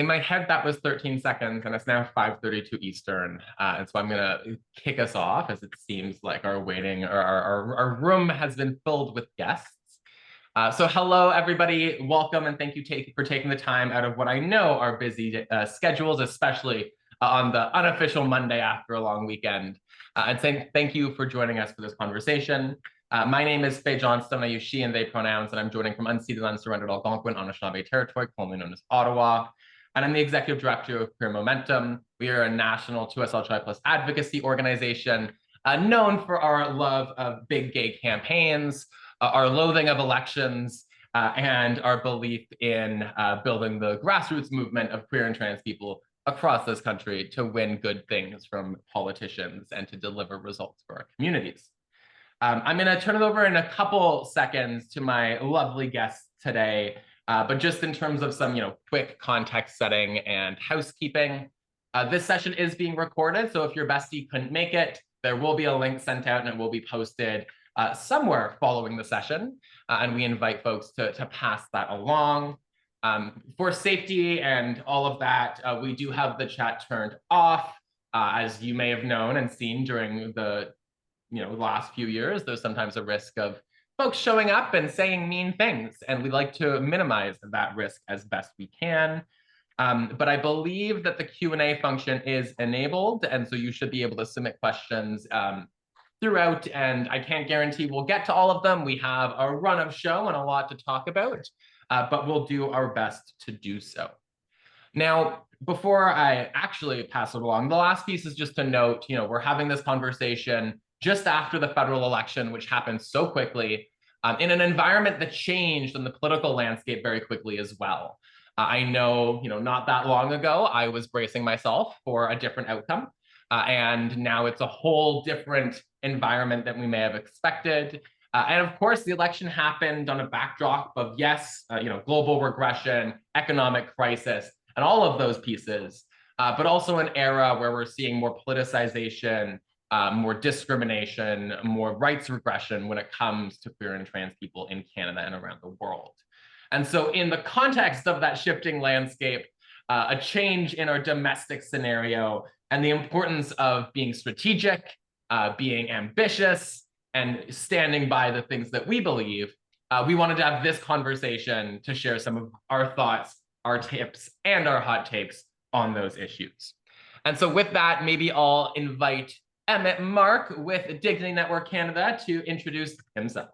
in my head, that was 13 seconds, and it's now 5:32 Eastern. And so I'm going to kick us off, as it seems like our room has been filled with guests. So hello, everybody. Welcome, and thank you for taking the time out of what I know are busy schedules, especially on the unofficial Monday after a long weekend. And thank you for joining us for this conversation. My name is Fae Johnstone. I use she and they pronouns, and I'm joining from unceded, unsurrendered Algonquin, Anishinaabe territory, formerly known as Ottawa. And I'm the executive director of Queer Momentum. We are a national 2SLGI+ advocacy organization known for our love of big gay campaigns, our loathing of elections, and our belief in building the grassroots movement of queer and trans people across this country to win good things from politicians and to deliver results for our communities. I'm going to turn it over in a couple seconds to my lovely guests today, but just in terms of some quick context setting and housekeeping, this session is being recorded, so if your bestie couldn't make it, there will be a link sent out and it will be posted somewhere following the session, and we invite folks to pass that along. For safety and all of that, we do have the chat turned off. As you may have known and seen during the last few years, there's sometimes a risk of folks showing up and saying mean things, and we like to minimize that risk as best we can. But I believe that the Q&A function is enabled, and so you should be able to submit questions throughout, and I can't guarantee we'll get to all of them. We have a run of show and a lot to talk about, but we'll do our best to do so. Now, before I actually pass it along, the last piece is just to note, we're having this conversation just after the federal election, which happened so quickly, in an environment that changed in the political landscape very quickly as well. I know, not that long ago, I was bracing myself for a different outcome. And now it's a whole different environment than we may have expected. And of course, the election happened on a backdrop of, yes, global regression, economic crisis, and all of those pieces, but also an era where we're seeing more politicization, more discrimination, more rights regression when it comes to queer and trans people in Canada and around the world. And so in the context of that shifting landscape, a change in our domestic scenario, and the importance of being strategic, being ambitious, and standing by the things that we believe, we wanted to have this conversation to share some of our thoughts, our tips, and our hot takes on those issues. And so with that, maybe I'll invite Emmett Mark with Dignity Network Canada to introduce himself.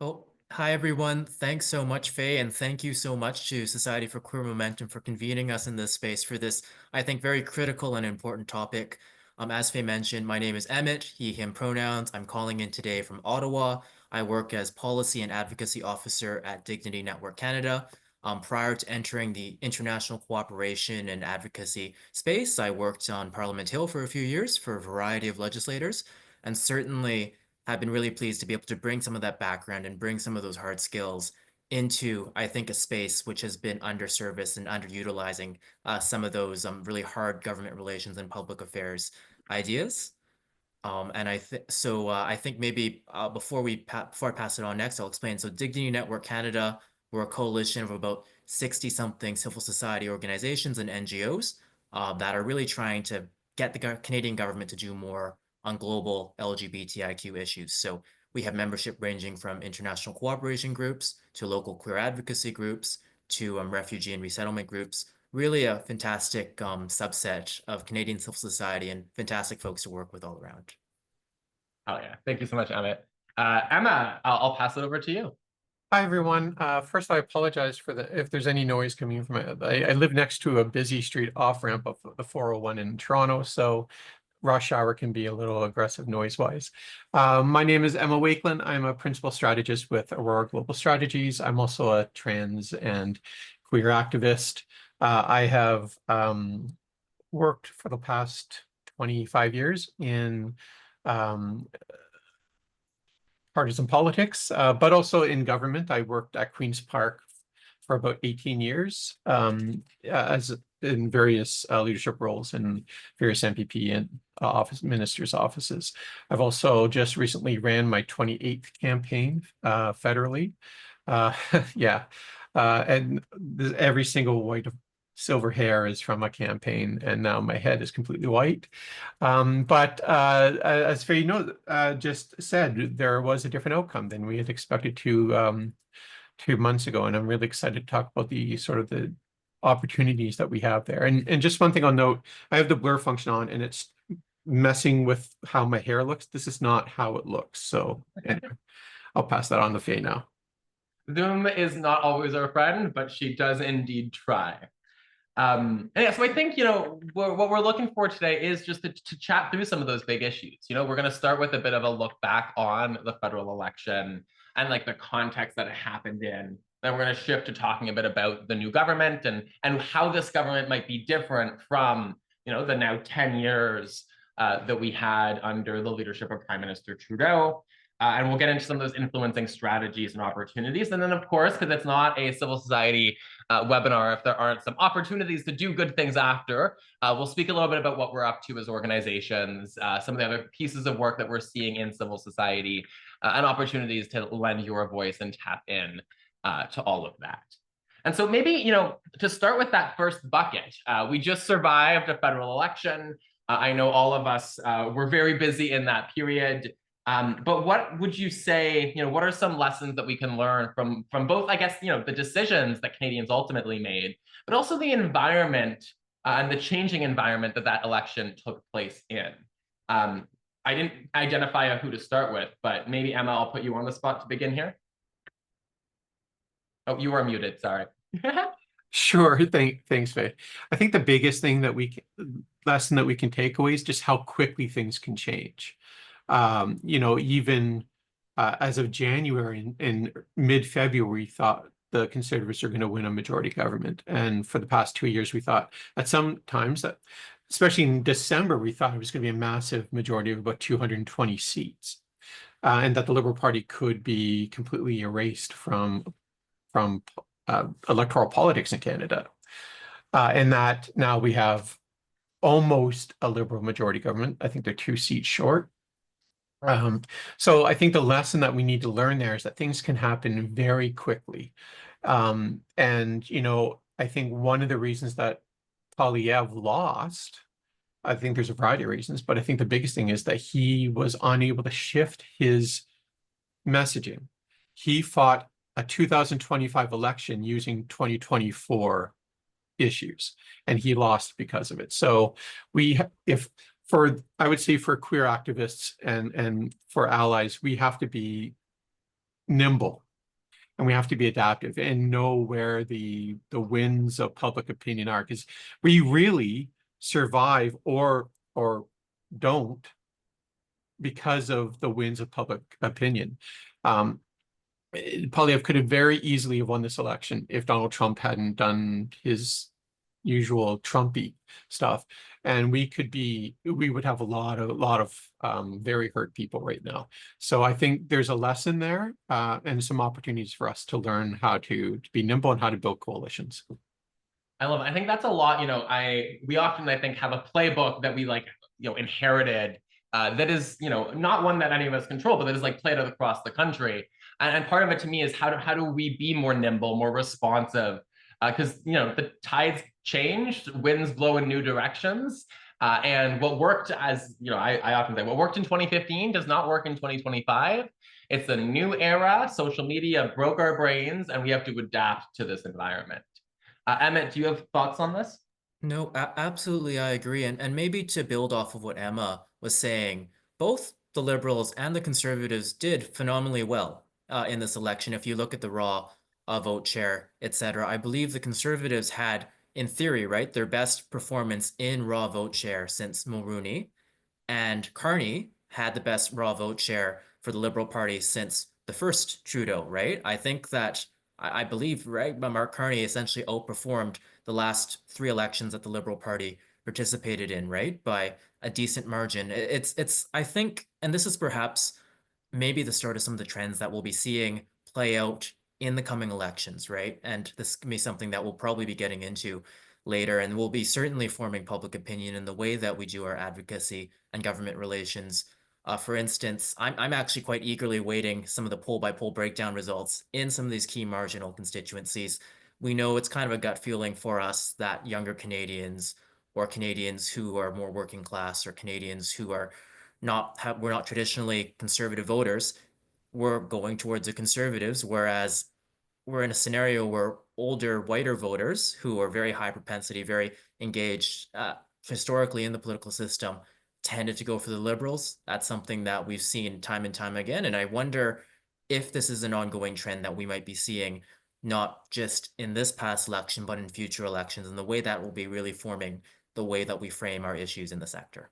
Oh, hi, everyone. Thanks so much, Faye, and thank you so much to Society for Queer Momentum for convening us in this space for this, I think, very critical and important topic. As Faye mentioned, my name is Emmett, he, him pronouns. I'm calling in today from Ottawa. I work as Policy and Advocacy Officer at Dignity Network Canada. Prior to entering the international cooperation and advocacy space, I worked on Parliament Hill for a few years for a variety of legislators, and certainly have been really pleased to be able to bring some of that background and bring some of those hard skills into, I think, a space which has been underserviced and underutilizing some of those really hard government relations and public affairs ideas. And I think maybe before I pass it on next, I'll explain. So Dignity Network Canada, we're a coalition of about 60-something civil society organizations and NGOs that are really trying to get the Canadian government to do more on global LGBTIQ issues. So we have membership ranging from international cooperation groups to local queer advocacy groups to refugee and resettlement groups. Really a fantastic subset of Canadian civil society and fantastic folks to work with all around. Oh yeah, thank you so much, Emmett. Emma, I'll pass it over to you. Hi, everyone. First, I apologize for if there's any noise coming from it. I live next to a busy street off-ramp of the 401 in Toronto, so rush hour can be a little aggressive noise-wise. My name is Emma Wakelin. I'm a principal strategist with Aurora Global Strategies. I'm also a trans and queer activist. I have worked for the past 25 years in partisan politics, but also in government. I worked at Queen's Park for about 18 years as in various leadership roles in various MPP and ministers' offices. I've also just recently ran my 28th campaign federally. And every single white silver hair is from a campaign, and now my head is completely white. But as Faye just said, there was a different outcome than we had expected 2 months ago, and I'm really excited to talk about the sort of the opportunities that we have there. And just one thing I'll note, I have the blur function on, and it's messing with how my hair looks. This is not how it looks. So anyway, I'll pass that on to Faye now. Zoom is not always our friend, but she does indeed try. And yeah, so I think, what we're looking for today is just to chat through some of those big issues. We're going to start with a bit of a look back on the federal election and like the context that it happened in. Then we're going to shift to talking a bit about the new government and how this government might be different from, the now 10 years that we had under the leadership of Prime Minister Trudeau. And we'll get into some of those influencing strategies and opportunities. And then, of course, because it's not a civil society webinar, if there aren't some opportunities to do good things after, we'll speak a little bit about what we're up to as organizations, some of the other pieces of work that we're seeing in civil society, and opportunities to lend your voice and tap in to all of that. And so maybe, to start with that first bucket, we just survived a federal election. I know all of us were very busy in that period. But what would you say, what are some lessons that we can learn from both, I guess, the decisions that Canadians ultimately made, but also the environment and the changing environment that election took place in? I didn't identify who to start with, but maybe Emma, I'll put you on the spot to begin here. Oh, you are muted, sorry. Sure, thanks, Faye. I think the biggest thing lesson that we can take away is just how quickly things can change. Even as of January in mid-February, we thought the Conservatives are going to win a majority government. And for the past 2 years, we thought at some times that, especially in December, we thought it was going to be a massive majority of about 220 seats, and that the Liberal Party could be completely erased from electoral politics in Canada. And that now we have almost a Liberal majority government. I think they're 2 seats short. So I think the lesson that we need to learn there is that things can happen very quickly. And, I think one of the reasons that Poilievre lost, I think there's a variety of reasons, but I think the biggest thing is that he was unable to shift his messaging. He fought a 2025 election using 2024 issues, and he lost because of it. So I would say for queer activists and for allies, we have to be nimble and we have to be adaptive and know where the winds of public opinion are, because we really survive or don't because of the winds of public opinion. Poilievre could have very easily have won this election if Donald Trump hadn't done his usual Trumpy stuff, and we would have a lot of very hurt people right now. So I think there's a lesson there, and some opportunities for us to learn how to be nimble and how to build coalitions. I love it. I think that's a lot. We often, I think, have a playbook that we inherited that is, not one that any of us control, but that is played out across the country. And part of it to me is how do we be more nimble, more responsive? Because the tides changed, winds blow in new directions, and what worked, as I often say, what worked in 2015 does not work in 2025. It's a new era. Social media broke our brains, and we have to adapt to this environment. Emmett, do you have thoughts on this? No, absolutely, I agree. And maybe to build off of what Emma was saying, both the Liberals and the Conservatives did phenomenally well in this election. If you look at the raw vote share, etc., I believe the Conservatives had, in theory, right, their best performance in raw vote share since Mulroney, and Carney had the best raw vote share for the Liberal Party since the first Trudeau, right? I think that I believe, right, Mark Carney essentially outperformed the last 3 elections that the Liberal Party participated in, right, by a decent margin. It's I think, and this is perhaps maybe the start of some of the trends that we'll be seeing play out in the coming elections, right? And this can be something that we'll probably be getting into later, and we'll be certainly forming public opinion in the way that we do our advocacy and government relations. For instance, I'm actually quite eagerly waiting some of the poll-by-poll breakdown results in some of these key marginal constituencies. we know it's kind of a gut feeling for us that younger Canadians or Canadians who are more working class or Canadians who are we're not traditionally conservative voters, we're going towards the conservatives, whereas we're in a scenario where older, whiter voters who are very high propensity, very engaged historically in the political system tended to go for the liberals. That's something that we've seen time and time again. And I wonder if this is an ongoing trend that we might be seeing, not just in this past election, but in future elections, and the way that will be really forming the way that we frame our issues in the sector.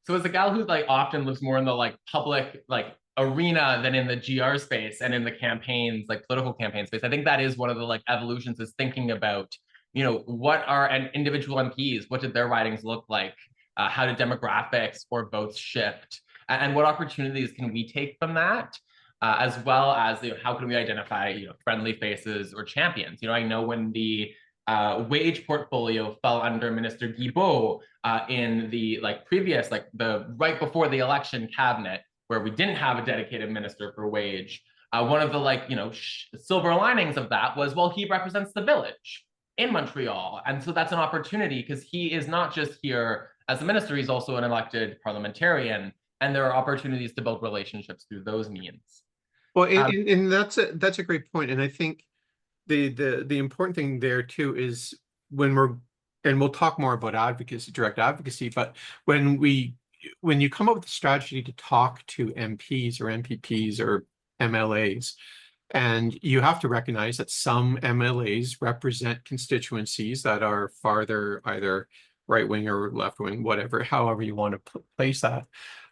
So as a gal who like often lives more in the like public like arena than in the GR space and in the campaigns, like political campaign space, I think that is one of the like evolutions is thinking about, you know, what are an individual MPs, what did their ridings look like? How did demographics or votes shift? And what opportunities can we take from that? As well as, you know, how can we identify, you know, friendly faces or champions? You know, I know when the wage portfolio fell under Minister Guilbeault in the like previous, like the right before the election cabinet, where we didn't have a dedicated minister for wage. One of the like, you know, silver linings of that was, well, he represents the village in Montreal. And so that's an opportunity because he is not just here as a minister, he's also an elected parliamentarian. And there are opportunities to build relationships through those means. Well, and that's a great point. And I think the important thing there too is when we'll talk more about advocacy, direct advocacy, but when you come up with a strategy to talk to MPs or MPPs or MLAs, and you have to recognize that some MLAs represent constituencies that are farther either right wing or left wing, whatever, however you want to place that.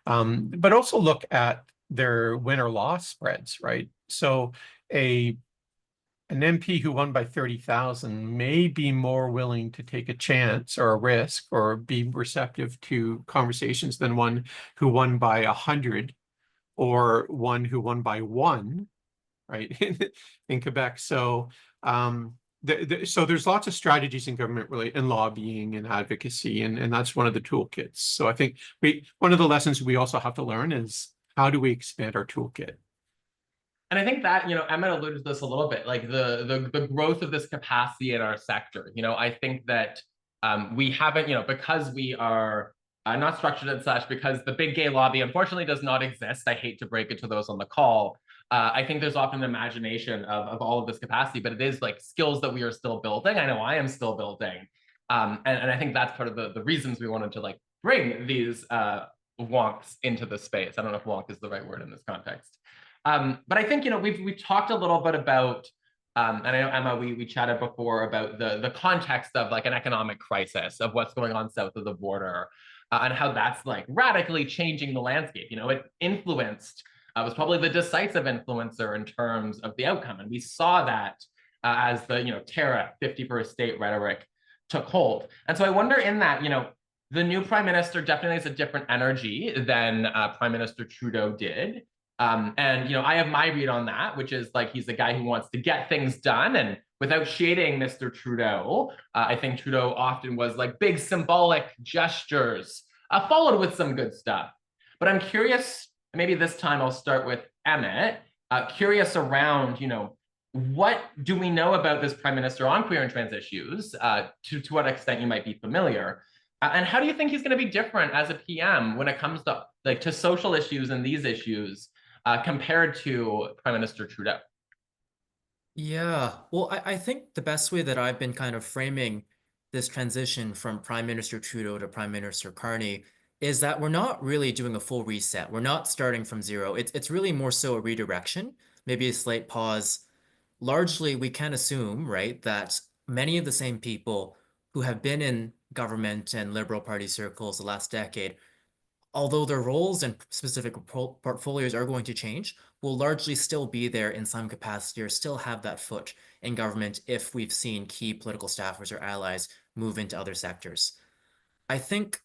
But also look at their win or loss spreads, right? So an MP who won by 30,000 may be more willing to take a chance or a risk or be receptive to conversations than one who won by 100 or one who won by 1, right, in Quebec. So so there's lots of strategies in government and lobbying and advocacy, and that's one of the toolkits. So I think one of the lessons we also have to learn is how do we expand our toolkit? And I think that, you know, Emmett alluded to this a little bit, like the growth of this capacity in our sector. You know, I think that we haven't, you know, because we are not structured as such, because the big gay lobby unfortunately does not exist. I hate to break it to those on the call. I think there's often an imagination of all of this capacity, but it is like skills that we are still building. I know I am still building. And I think that's part of the reasons we wanted to like bring these wonks into the space. I don't know if wonk is the right word in this context. But I think, you know, we've talked a little bit about, and I know, Emma, we chatted before about the context of like an economic crisis of what's going on south of the border and how that's like radically changing the landscape. You know, it influenced, was probably the decisive influencer in terms of the outcome. And we saw that as the, you know, tariff 51st state rhetoric took hold. And so I wonder in that, you know, the new prime minister definitely has a different energy than Prime Minister Trudeau did. And, you know, I have my read on that, which is like he's the guy who wants to get things done. And without shading Mr. Trudeau, I think Trudeau often was like big symbolic gestures, followed with some good stuff. But I'm curious, maybe this time I'll start with Emmett, curious around, you know, what do we know about this prime minister on queer and trans issues, to what extent you might be familiar? And how do you think he's going to be different as a PM when it comes to like to social issues and these issues compared to Prime Minister Trudeau? Yeah, well, I think the best way that I've been kind of framing this transition from Prime Minister Trudeau to Prime Minister Carney is that we're not really doing a full reset. We're not starting from zero. It's really more so a redirection, maybe a slight pause. Largely, we can assume, right, that many of the same people who have been in government and Liberal Party circles the last decade, although their roles and specific portfolios are going to change, will largely still be there in some capacity or still have that foot in government if we've seen key political staffers or allies move into other sectors. I think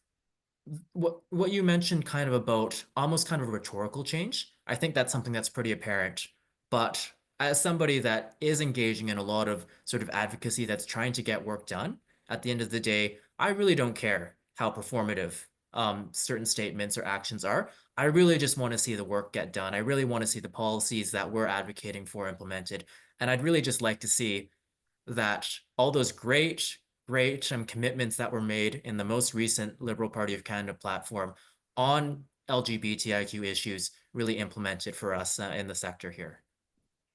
what you mentioned kind of about almost kind of a rhetorical change, I think that's something that's pretty apparent. But as somebody that is engaging in a lot of sort of advocacy that's trying to get work done, at the end of the day, I really don't care how performative certain statements or actions are. I really just want to see the work get done. I really want to see the policies that we're advocating for implemented. And I'd really just like to see that all those great commitments that were made in the most recent Liberal Party of Canada platform on LGBTIQ issues really implemented for us in the sector here.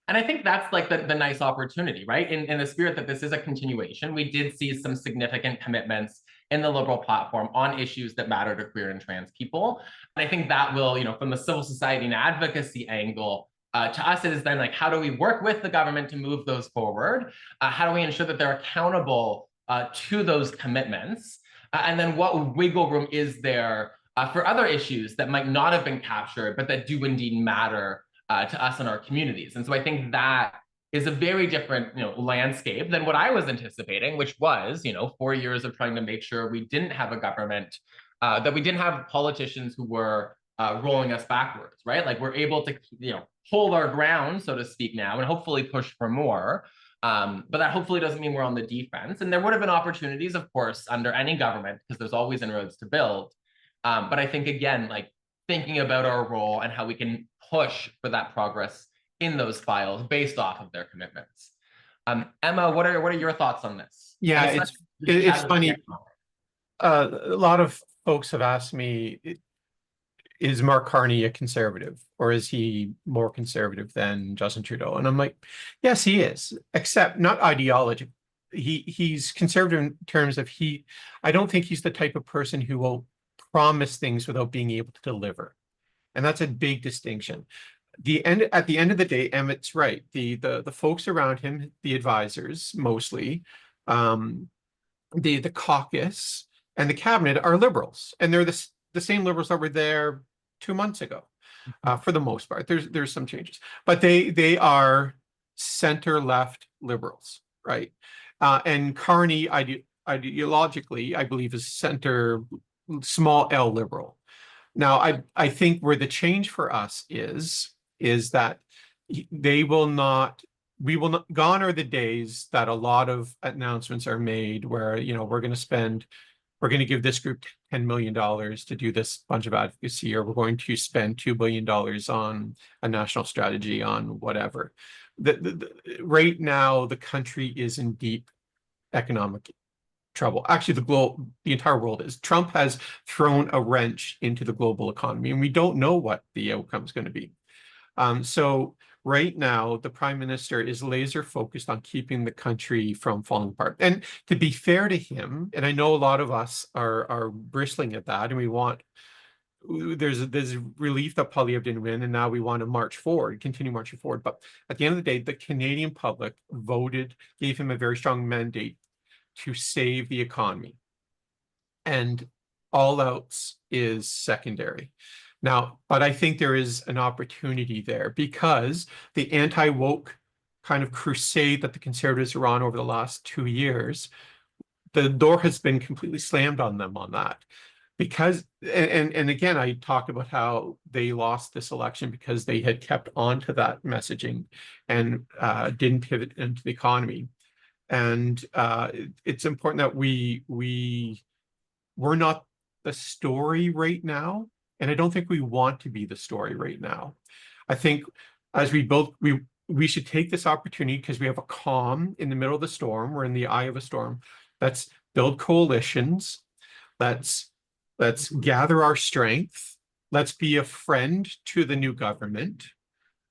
And I think that's like the nice opportunity, right? In the spirit that this is a continuation, we did see some significant commitments in the Liberal platform on issues that matter to queer and trans people. And I think that will, from the civil society and advocacy angle, to us, it is then like, how do we work with the government to move those forward? How do we ensure that they're accountable to those commitments? And then what wiggle room is there for other issues that might not have been captured, but that do indeed matter to us and our communities? And so I think that is a very different landscape than what I was anticipating, which was 4 years of trying to make sure we didn't have a government, that we didn't have politicians who were rolling us backwards, right? Like we're able to hold our ground, so to speak, now, and hopefully push for more. But that hopefully doesn't mean we're on the defense. And there would have been opportunities, of course, under any government, because there's always inroads to build. But I think, again, like thinking about our role and how we can push for that progress in those files based off of their commitments. Emma, what are your thoughts on this? Yeah, it's funny. A lot of folks have asked me, is Mark Carney a conservative, or is he more conservative than Justin Trudeau? And I'm like, yes, he is, except not ideology. He's conservative in terms of I don't think he's the type of person who will promise things without being able to deliver. And that's a big distinction. At the end of the day, Emmett's right. The folks around him, the advisors mostly, the caucus and the cabinet are liberals, and they're the same liberals that were there 2 months ago, for the most part. There's some changes, but they are center left liberals, right? And Carney ideologically, I believe, is center small L liberal. Now, I think where the change for us is that gone are the days that a lot of announcements are made where, we're going to give this group $10 million to do this bunch of advocacy, or we're going to spend $2 billion on a national strategy on whatever. Right now, the country is in deep economic trouble. Actually, the entire world is. Trump has thrown a wrench into the global economy, and we don't know what the outcome is going to be. So right now, the prime minister is laser focused on keeping the country from falling apart. And to be fair to him, and I know a lot of us are bristling at that, and there's relief that Poilievre didn't win, and now we want to continue marching forward. But at the end of the day, the Canadian public gave him a very strong mandate to save the economy, and all else is secondary. Now, but I think there is an opportunity there, because the anti-woke kind of crusade that the Conservatives are on over the last 2 years, the door has been completely slammed on them on that. Because, and again, I talked about how they lost this election because they had kept on to that messaging and didn't pivot into the economy. And it's important that we're not the story right now. And I don't think we want to be the story right now. I think as we should take this opportunity, because we have a calm in the middle of the storm. We're in the eye of a storm. Let's build coalitions. Let's gather our strength. Let's be a friend to the new government,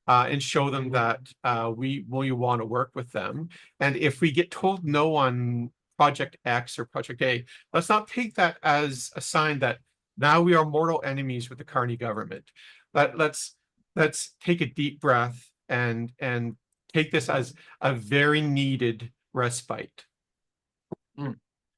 and show them that we want to work with them. And if we get told no on Project X or Project A, let's not take that as a sign that now we are mortal enemies with the Carney government. Let's take a deep breath and take this as a very needed respite. And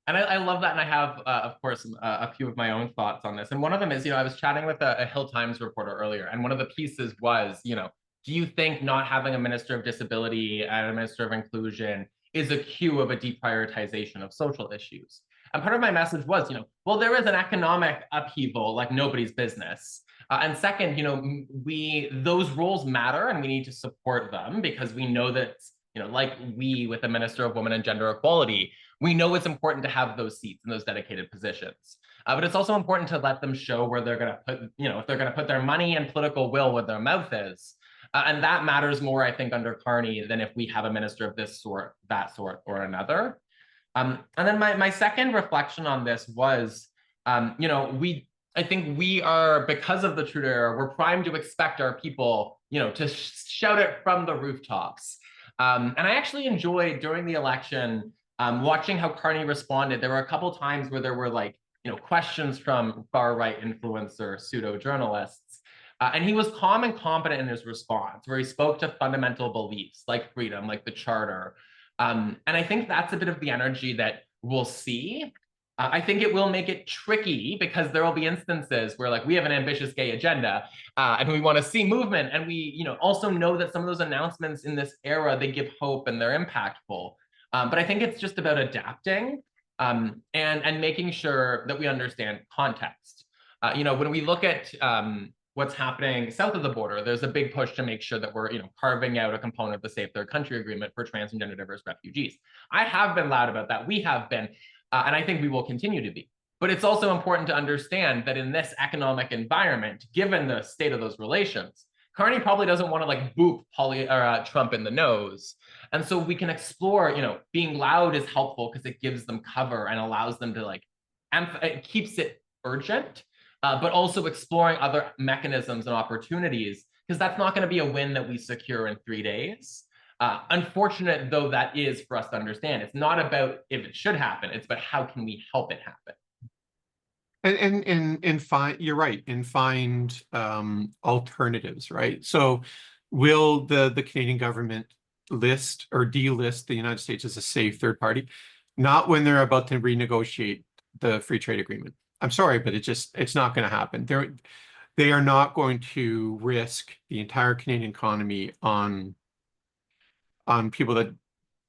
I love that. And I have, of course, a few of my own thoughts on this. And one of them is, I was chatting with a Hill Times reporter earlier, and one of the pieces was, do you think not having a Minister of Disability and a Minister of Inclusion is a cue of a deprioritization of social issues? And part of my message was, well, there is an economic upheaval like nobody's business. And second, those roles matter, and we need to support them, because we know that, like we with the Minister of Women and Gender Equality, we know it's important to have those seats and those dedicated positions. But it's also important to let them show where they're going to put, if they're going to put their money and political will where their mouth is. And that matters more, I think, under Carney than if we have a minister of this sort, that sort, or another. And then my second reflection on this was, I think we are, because of the Trudeau era, we're primed to expect our people, to shout it from the rooftops. And I actually enjoyed during the election watching how Carney responded. There were a couple times where there were questions from far-right influencer pseudo-journalists. And he was calm and competent in his response, where he spoke to fundamental beliefs like freedom, like the charter. And I think that's a bit of the energy that we'll see. I think it will make it tricky because there will be instances where we have an ambitious gay agenda and we want to see movement. And we also know that some of those announcements in this era, they give hope and they're impactful. But I think it's just about adapting and making sure that we understand context. When we look at what's happening south of the border, there's a big push to make sure that we're carving out a component of the Safe Third Country Agreement for trans and gender diverse refugees. I have been loud about that. We have been, and I think we will continue to be. But it's also important to understand that in this economic environment, given the state of those relations, Carney probably doesn't want to boop Trump in the nose. And so we can explore, being loud is helpful because it gives them cover and allows them to it keeps it urgent, but also exploring other mechanisms and opportunities, because that's not going to be a win that we secure in 3 days. Unfortunate though that is for us to understand, it's not about if it should happen, it's about how can we help it happen. And find, you're right, and find alternatives, right? So will the Canadian government list or delist the United States as a safe third party? Not when they're about to renegotiate the free trade agreement. I'm sorry, but it's not going to happen. They are not going to risk the entire Canadian economy on people that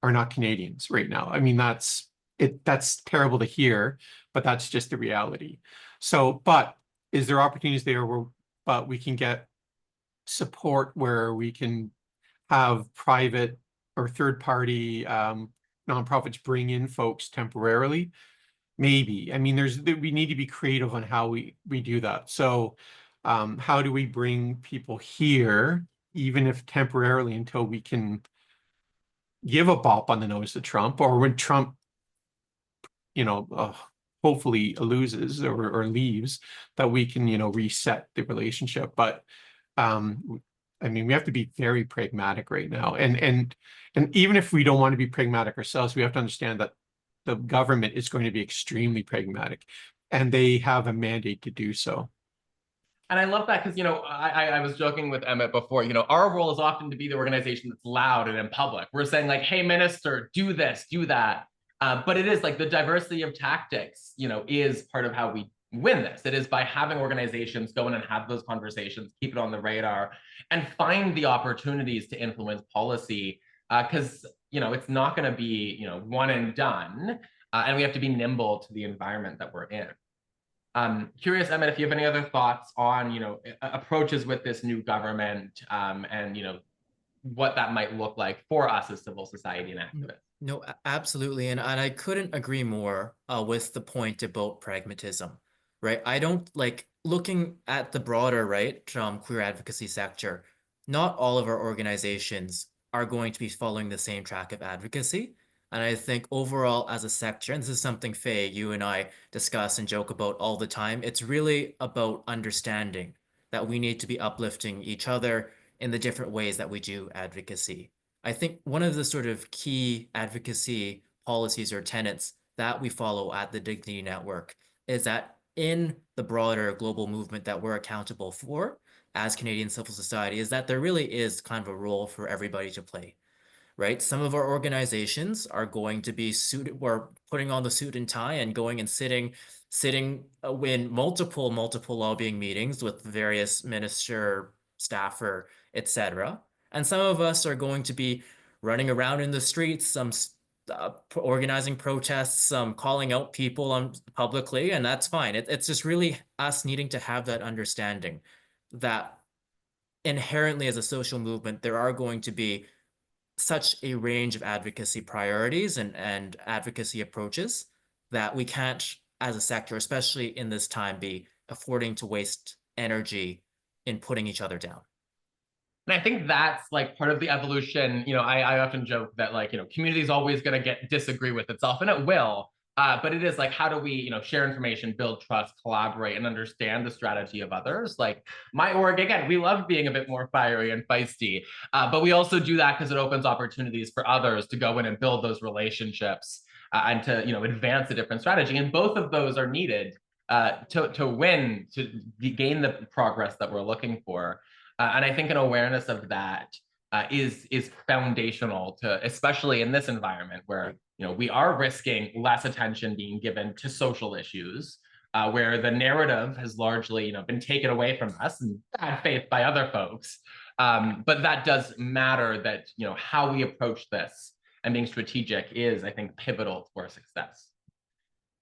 are not Canadians right now. I mean, that's terrible to hear, but that's just the reality. So, but is there opportunities there but we can get support where we can have private or third party nonprofits bring in folks temporarily? Maybe. I mean, we need to be creative on how we do that. So how do we bring people here, even if temporarily, until we can give a bop on the nose to Trump, or when Trump, hopefully loses or leaves, that we can, reset the relationship. But I mean, we have to be very pragmatic right now. And even if we don't want to be pragmatic ourselves, we have to understand that the government is going to be extremely pragmatic, and they have a mandate to do so. And I love that because, I was joking with Emmett before, our role is often to be the organization that's loud and in public. We're saying hey, minister, do this, do that. But it is the diversity of tactics, is part of how we win this. It is by having organizations go in and have those conversations, keep it on the radar, and find the opportunities to influence policy. Because, it's not going to be, one and done. And we have to be nimble to the environment that we're in. Curious, Emmett, if you have any other thoughts on, approaches with this new government and, what that might look like for us as civil society and activists. No, absolutely. And I couldn't agree more with the point about pragmatism, right? I don't looking at the broader, right, queer advocacy sector, not all of our organizations are going to be following the same track of advocacy. And I think overall as a sector, and this is something, Faye, you and I discuss and joke about all the time, it's really about understanding that we need to be uplifting each other in the different ways that we do advocacy. I think one of the sort of key advocacy policies or tenets that we follow at the Dignity Network is that in the broader global movement that we're accountable for as Canadian civil society, is that there really is kind of a role for everybody to play, right? Some of our organizations are going to be we're putting on the suit and tie and going and sitting in multiple lobbying meetings with various minister, staffer, etc. And some of us are going to be running around in the streets, some organizing protests, some calling out people publicly, and that's fine. It's just really us needing to have that understanding that inherently as a social movement, there are going to be such a range of advocacy priorities and advocacy approaches that we can't, as a sector, especially in this time, be affording to waste energy in putting each other down. And I think that's like part of the evolution. I often joke that like, community is always going to disagree with itself, and it will. But it is like, how do we, share information, build trust, collaborate, and understand the strategy of others? Like my org, again, we love being a bit more fiery and feisty, but we also do that because it opens opportunities for others to go in and build those relationships and to, advance a different strategy. And both of those are needed to win, to gain the progress that we're looking for. And I think an awareness of that is foundational to, especially in this environment where we are risking less attention being given to social issues, where the narrative has largely been taken away from us in bad faith by other folks. But that does matter. That how we approach this and being strategic is, I think, pivotal for success.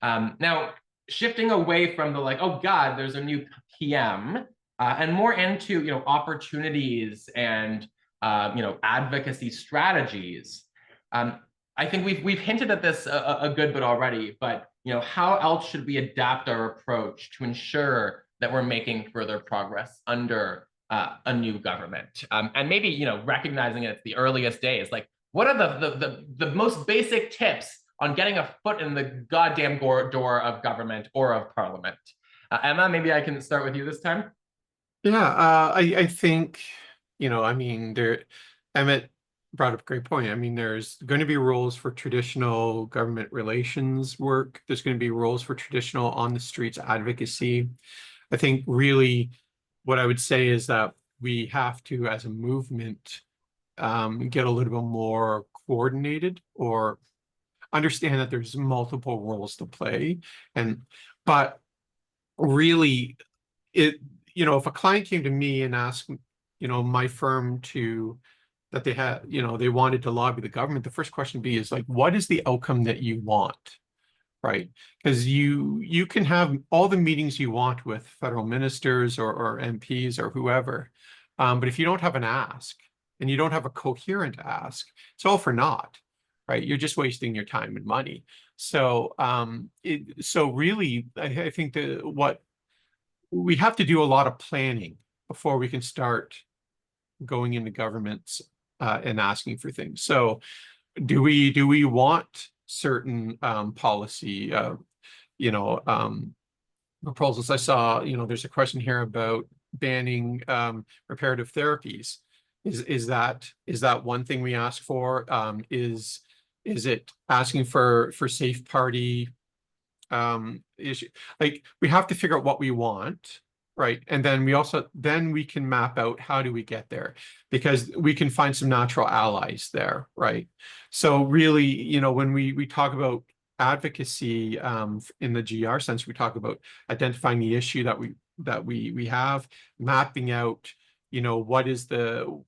Now, shifting away from the like, oh God, there's a new PM. And more into opportunities and advocacy strategies. I think we've hinted at this a good bit already, but how else should we adapt our approach to ensure that we're making further progress under a new government? And maybe recognizing it's the earliest days. Like, what are the most basic tips on getting a foot in the goddamn door of government or of parliament? Emma, maybe I can start with you this time. Yeah, I think, I mean, Emmett brought up a great point. I mean, there's going to be roles for traditional government relations work. There's going to be roles for traditional on the streets advocacy. I think really what I would say is that we have to, as a movement, get a little bit more coordinated or understand that there's multiple roles to play. But really, if a client came to me and asked, my firm that they had, they wanted to lobby the government, the first question would be is like, what is the outcome that you want? Right? Because you can have all the meetings you want with federal ministers or MPs or whoever. But if you don't have an ask and you don't have a coherent ask, it's all for naught, right? You're just wasting your time and money. So really, I think that what we have to do a lot of planning before we can start going into governments and asking for things. So do we want certain policy proposals? I saw, there's a question here about banning reparative therapies. Is that one thing we ask for? Is it asking for safe party issue? Like, we have to figure out what we want, right? And then we can map out how do we get there, because we can find some natural allies there, right? So really, when we talk about advocacy in the GR sense, we talk about identifying the issue that we have, mapping out, what is the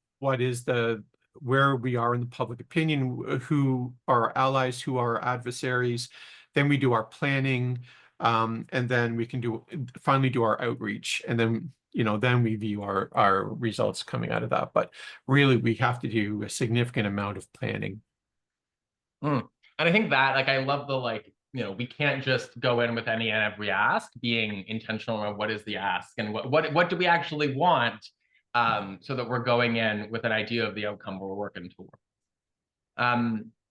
where we are in the public opinion, who are our allies, who are our adversaries. Then we do our planning, and then we can finally do our outreach, and then then we view our results coming out of that. But really, we have to do a significant amount of planning. And I think that, like, I love the we can't just go in with any and every ask, being intentional on what is the ask and what do we actually want, so that we're going in with an idea of the outcome we're working toward.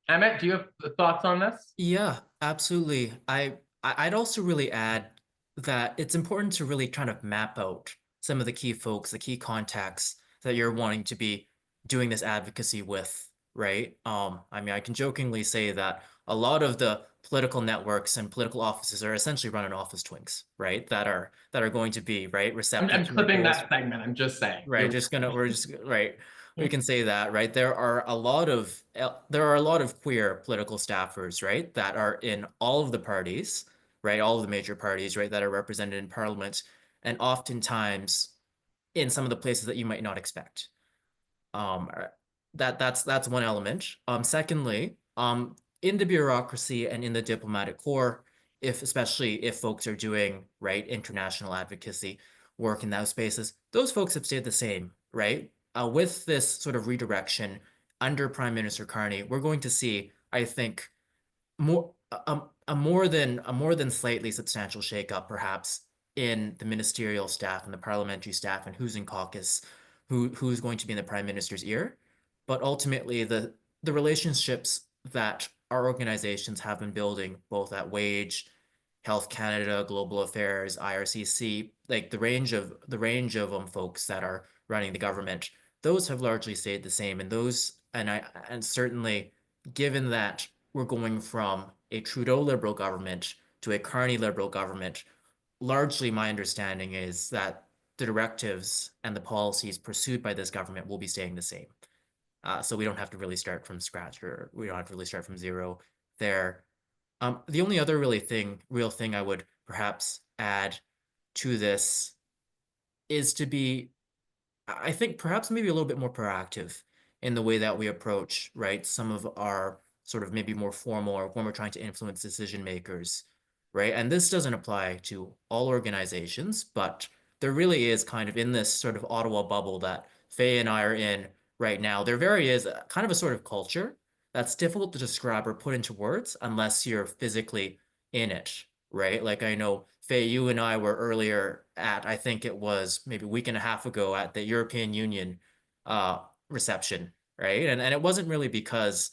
Emmett, do you have thoughts on this? Yeah, absolutely. I'd also really add that it's important to really try to map out some of the key folks, the key contacts that you're wanting to be doing this advocacy with, right? I mean, I can jokingly say that a lot of the political networks and political offices are essentially run on office twinks, right? That are going to be receptive. I'm clipping that segment. I'm just saying. Right. We can say that, right? There are a lot of queer political staffers, right, that are in all of the parties, right, all of the major parties, right, that are represented in Parliament, and oftentimes in some of the places that you might not expect. That's one element. Secondly, in the bureaucracy and in the diplomatic corps, especially if folks are doing international advocacy work in those spaces, those folks have stayed the same, right? With this sort of redirection under Prime Minister Carney, we're going to see, I think, a more than slightly substantial shakeup, perhaps, in the ministerial staff and the parliamentary staff and who's in caucus who's going to be in the prime minister's ear, but ultimately the relationships that our organizations have been building, both at Wage, Health Canada, Global Affairs, IRCC, like the range of folks that are running the government, those have largely stayed the same. And certainly given that we're going from a Trudeau Liberal government to a Carney Liberal government, largely my understanding is that the directives and the policies pursued by this government will be staying the same. So we don't have to really start from scratch, or we don't have to really start from zero there. The only other real thing I would perhaps add to this is to be, I think, perhaps maybe a little bit more proactive in the way that we approach, right, some of our sort of maybe more formal, or when we're trying to influence decision makers, right? And this doesn't apply to all organizations, but there really is kind of in this sort of Ottawa bubble that Faye and I are in right now. There is kind of a sort of culture that's difficult to describe or put into words unless you're physically in it, right? Like I know, Faye, you and I were earlier at, I think it was maybe a week and a half ago, at the European Union reception, right? And it wasn't really because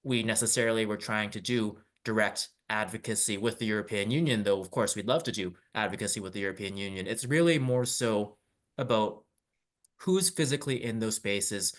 we necessarily were trying to do direct advocacy with the European Union, though of course we'd love to do advocacy with the European Union. It's really more so about who's physically in those spaces,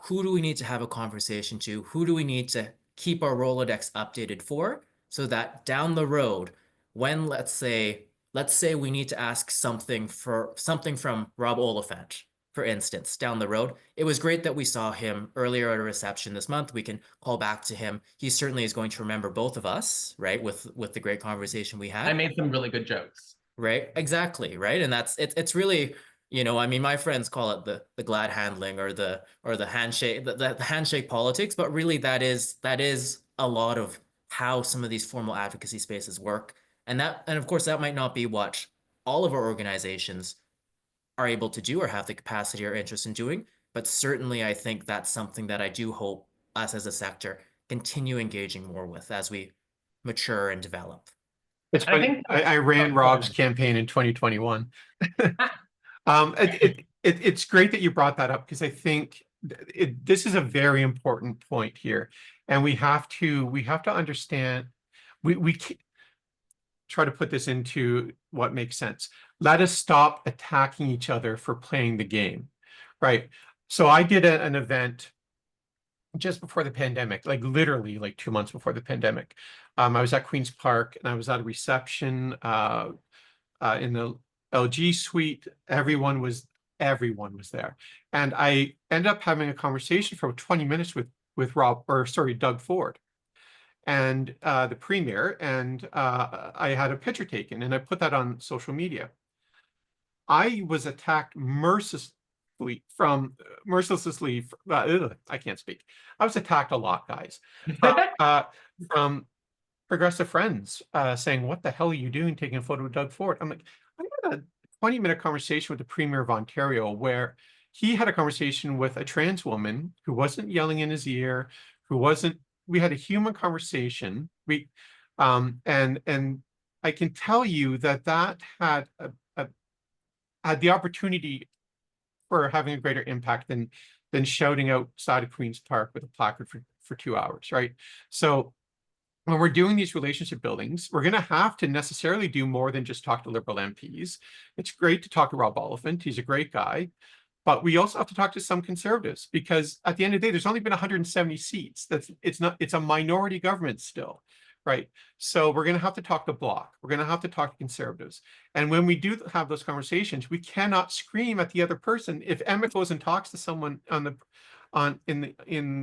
who do we need to have a conversation to, who do we need to keep our Rolodex updated for, so that down the road, when let's say we need to ask something from Rob Oliphant, for instance, down the road. It was great that we saw him earlier at a reception this month. We can call back to him. He certainly is going to remember both of us, right? With the great conversation we had. I made some really good jokes. Right, exactly, right. And it's really, I mean, my friends call it the glad handling, or the handshake, the handshake politics, but really that is a lot of how some of these formal advocacy spaces work. And of course that might not be what all of our organizations are able to do or have the capacity or interest in doing, but certainly I think that's something that I do hope us as a sector continue engaging more with as we mature and develop. It's And I funny. think I ran Rob's campaign in 2021. It's great that you brought that up, because I think this is a very important point here, and we have to understand. We try to put this into what makes sense. Let us stop attacking each other for playing the game, right? So I did an event just before the pandemic, like literally like 2 months before the pandemic. I was at Queen's Park, and I was at a reception in the LG suite. Everyone was there, and I ended up having a conversation for 20 minutes with Doug Ford, and the premier, and I had a picture taken, and I put that on social media. I was attacked mercilessly. I can't speak. I was attacked a lot, guys, from progressive friends saying, "What the hell are you doing taking a photo with Doug Ford?" I'm like, I had a 20-minute conversation with the Premier of Ontario, where he had a conversation with a trans woman who wasn't yelling in his ear, we had a human conversation. And I can tell you that had had the opportunity for having a greater impact than shouting outside of Queen's Park with a placard for 2 hours, right? So when we're doing these relationship buildings, we're going to have to necessarily do more than just talk to Liberal MPs. It's great to talk to Rob Oliphant. He's a great guy. But we also have to talk to some Conservatives, because at the end of the day, there's only been 170 seats. It's a minority government still, right? So we're going to have to talk to Bloc. We're going to have to talk to Conservatives. And when we do have those conversations, we cannot scream at the other person. If Emmett goes and talks to someone in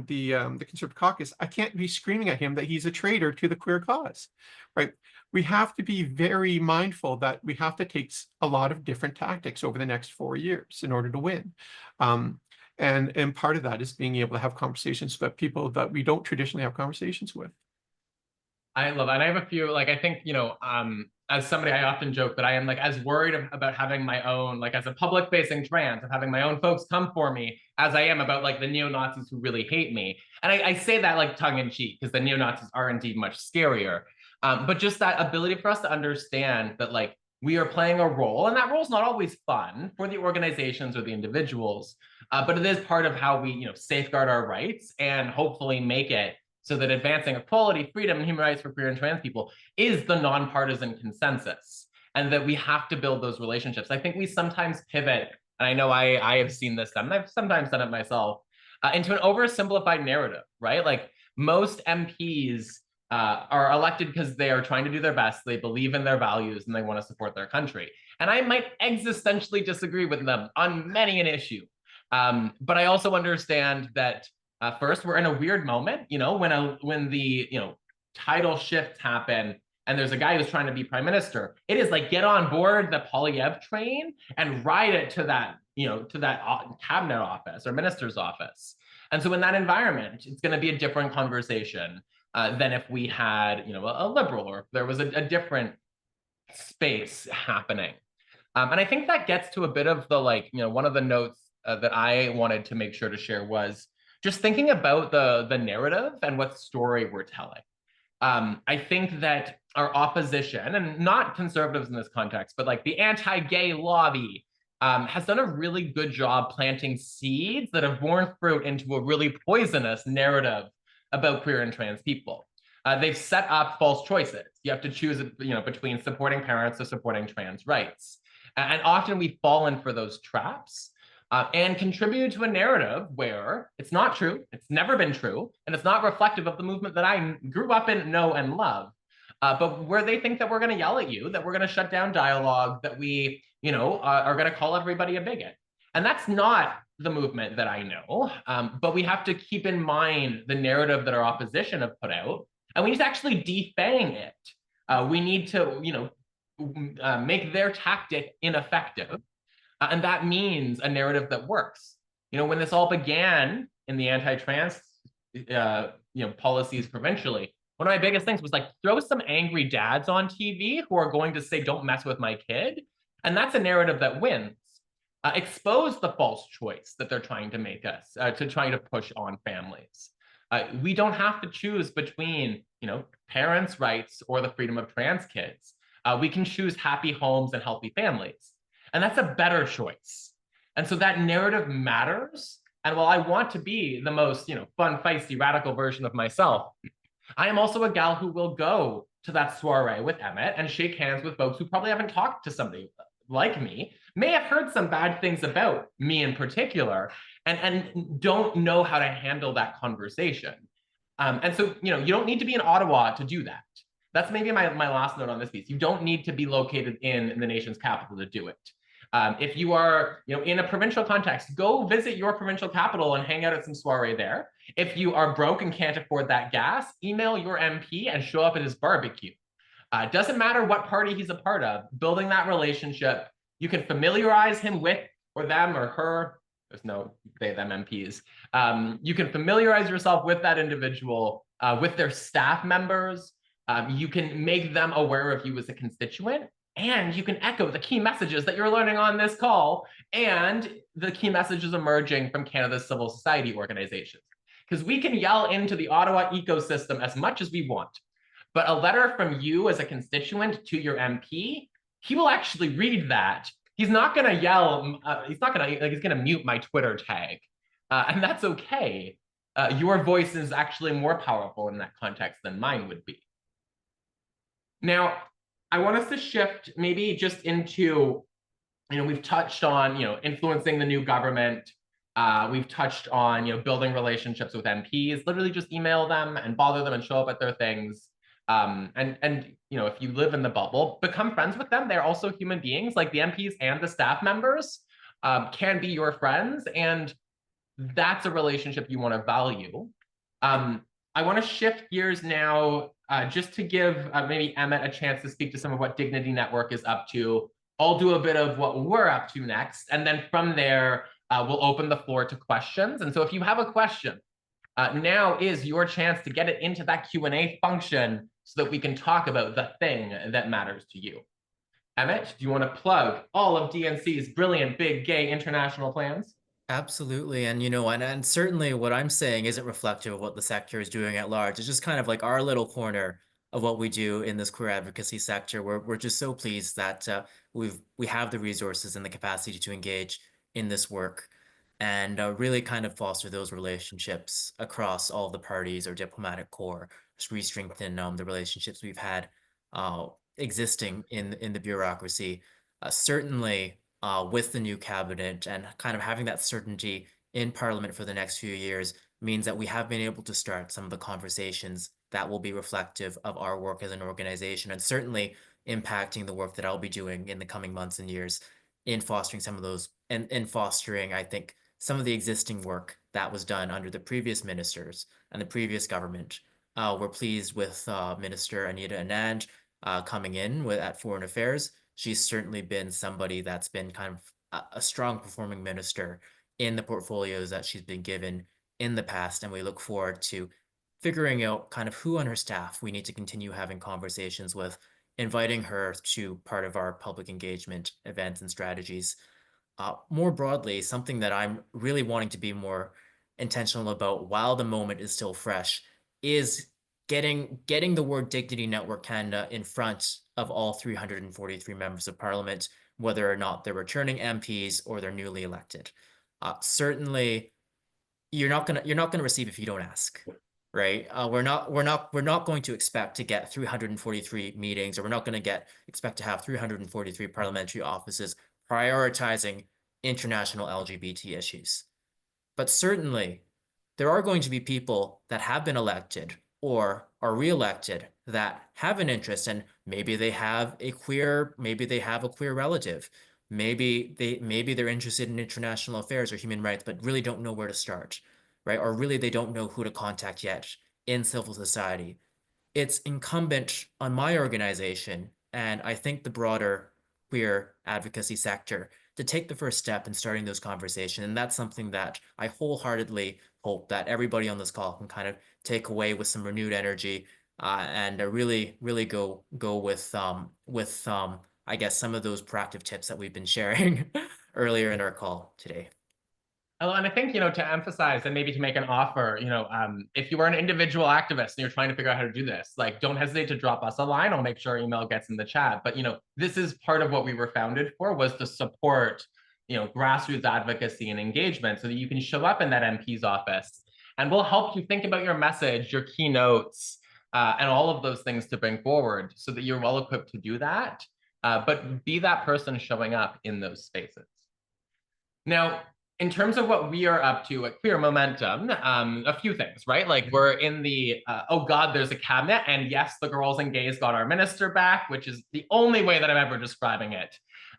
the Conservative caucus, I can't be screaming at him that he's a traitor to the queer cause, right? We have to be very mindful that we have to take a lot of different tactics over the next 4 years in order to win. And part of that is being able to have conversations with people that we don't traditionally have conversations with. I love it. And I have a few, like, I think, as somebody, I often joke that I am like as worried about having my own, like as a public facing trans, of having my own folks come for me as I am about like the neo-Nazis who really hate me. And I say that like tongue in cheek, because the neo-Nazis are indeed much scarier. But just that ability for us to understand that, like, we are playing a role, and that role is not always fun for the organizations or the individuals, but it is part of how we, safeguard our rights and hopefully make it so that advancing equality, freedom, and human rights for queer and trans people is the nonpartisan consensus, and that we have to build those relationships. I think we sometimes pivot, and I know I have seen this done, and I've sometimes done it myself, into an oversimplified narrative, right? Like most MPs are elected because they are trying to do their best, they believe in their values, and they want to support their country. And I might existentially disagree with them on many an issue. But I also understand that first, we're in a weird moment, when the title shifts happen and there's a guy who's trying to be prime minister. It is like, get on board the Polyev train and ride it to that, to that cabinet office or minister's office. And so in that environment, it's going to be a different conversation than if we had, a liberal, or if there was a different space happening. And I think that gets to a bit of the, one of the notes that I wanted to make sure to share was just thinking about the narrative and what story we're telling. I think that our opposition, and not conservatives in this context, but like the anti-gay lobby, has done a really good job planting seeds that have borne fruit into a really poisonous narrative about queer and trans people. They've set up false choices. You have to choose, between supporting parents or supporting trans rights. And often we've fallen for those traps and contributed to a narrative where it's not true, it's never been true, and it's not reflective of the movement that I grew up in, know, and love. But where they think that we're going to yell at you, that we're going to shut down dialogue, that we, are going to call everybody a bigot. And that's not the movement that I know. But we have to keep in mind the narrative that our opposition have put out, and we need to actually defang it. We need to, make their tactic ineffective. And that means a narrative that works. When this all began in the anti-trans, policies provincially, one of my biggest things was like, throw some angry dads on TV who are going to say, don't mess with my kid. And that's a narrative that wins. Expose the false choice that they're trying to make us, to trying to push on families. We don't have to choose between, parents' rights or the freedom of trans kids. We can choose happy homes and healthy families. And that's a better choice. And so that narrative matters. And while I want to be the most, fun, feisty, radical version of myself, I am also a gal who will go to that soiree with Emmett and shake hands with folks who probably haven't talked to somebody like me, may have heard some bad things about me in particular, and don't know how to handle that conversation. And so, you don't need to be in Ottawa to do that. That's maybe my last note on this piece. You don't need to be located in the nation's capital to do it. If you are, in a provincial context, go visit your provincial capital and hang out at some soiree there. If you are broke and can't afford that gas, email your MP and show up at his barbecue. It doesn't matter what party he's a part of, building that relationship, you can familiarize him with, or them or her, there's no they, them MPs. You can familiarize yourself with that individual, with their staff members. You can make them aware of you as a constituent, and you can echo the key messages that you're learning on this call and the key messages emerging from Canada's civil society organizations. Because we can yell into the Ottawa ecosystem as much as we want, but a letter from you as a constituent to your MP, he will actually read that. He's not going to yell, he's going to mute my Twitter tag. And that's okay. Your voice is actually more powerful in that context than mine would be. Now, I want us to shift maybe just into, we've touched on, influencing the new government. We've touched on, building relationships with MPs, literally just email them and bother them and show up at their things. And if you live in the bubble, become friends with them. They're also human beings, like the MPs and the staff members can be your friends. And that's a relationship you want to value. I want to shift gears now just to give maybe Emmett a chance to speak to some of what Dignity Network is up to. I'll do a bit of what we're up to next. And then from there, we'll open the floor to questions. And so if you have a question, now is your chance to get it into that Q&A function so that we can talk about the thing that matters to you. Emmett, do you want to plug all of DNC's brilliant, big, gay international plans? Absolutely. And, and certainly what I'm saying isn't reflective of what the sector is doing at large. It's just kind of like our little corner of what we do in this queer advocacy sector. We're just so pleased that we have the resources and the capacity to engage in this work and really kind of foster those relationships across all the parties or diplomatic corps, just re-strengthen the relationships we've had existing in the bureaucracy. Certainly with the new cabinet and kind of having that certainty in Parliament for the next few years means that we have been able to start some of the conversations that will be reflective of our work as an organization and certainly impacting the work that I'll be doing in the coming months and years in fostering some of those and in fostering, I think, some of the existing work that was done under the previous ministers and the previous government. We're pleased with Minister Anita Anand coming in at Foreign Affairs. She's certainly been somebody that's been kind of a strong performing minister in the portfolios that she's been given in the past, and we look forward to figuring out kind of who on her staff we need to continue having conversations with, inviting her to part of our public engagement events and strategies. More broadly, something that I'm really wanting to be more intentional about while the moment is still fresh is getting the word Dignity Network Canada in front of all 343 members of Parliament, whether or not they're returning MPs or they're newly elected. Certainly, you're not gonna receive if you don't ask, right? We're not going to expect to get 343 meetings, or we're not going to expect to have 343 parliamentary offices prioritizing international LGBT issues. But certainly, there are going to be people that have been elected or are re-elected that have an interest, and maybe they have a queer relative. Maybe they're interested in international affairs or human rights, but really don't know where to start, right? Or really they don't know who to contact yet in civil society. It's incumbent on my organization, and I think the broader queer advocacy sector, to take the first step in starting those conversations. And that's something that I wholeheartedly hope that everybody on this call can kind of take away with some renewed energy and really go with I guess some of those proactive tips that we've been sharing earlier in our call today. Oh, and I think, to emphasize and maybe to make an offer, if you are an individual activist and you're trying to figure out how to do this, like, don't hesitate to drop us a line. I'll make sure email gets in the chat. But, this is part of what we were founded for, was to support, grassroots advocacy and engagement so that you can show up in that MP's office, and we'll help you think about your message, your keynotes, and all of those things to bring forward so that you're well equipped to do that. But be that person showing up in those spaces. Now, in terms of what we are up to at Queer Momentum, a few things, right? Like, we're in the, oh God, there's a cabinet. And yes, the girls and gays got our minister back, which is the only way that I'm ever describing it.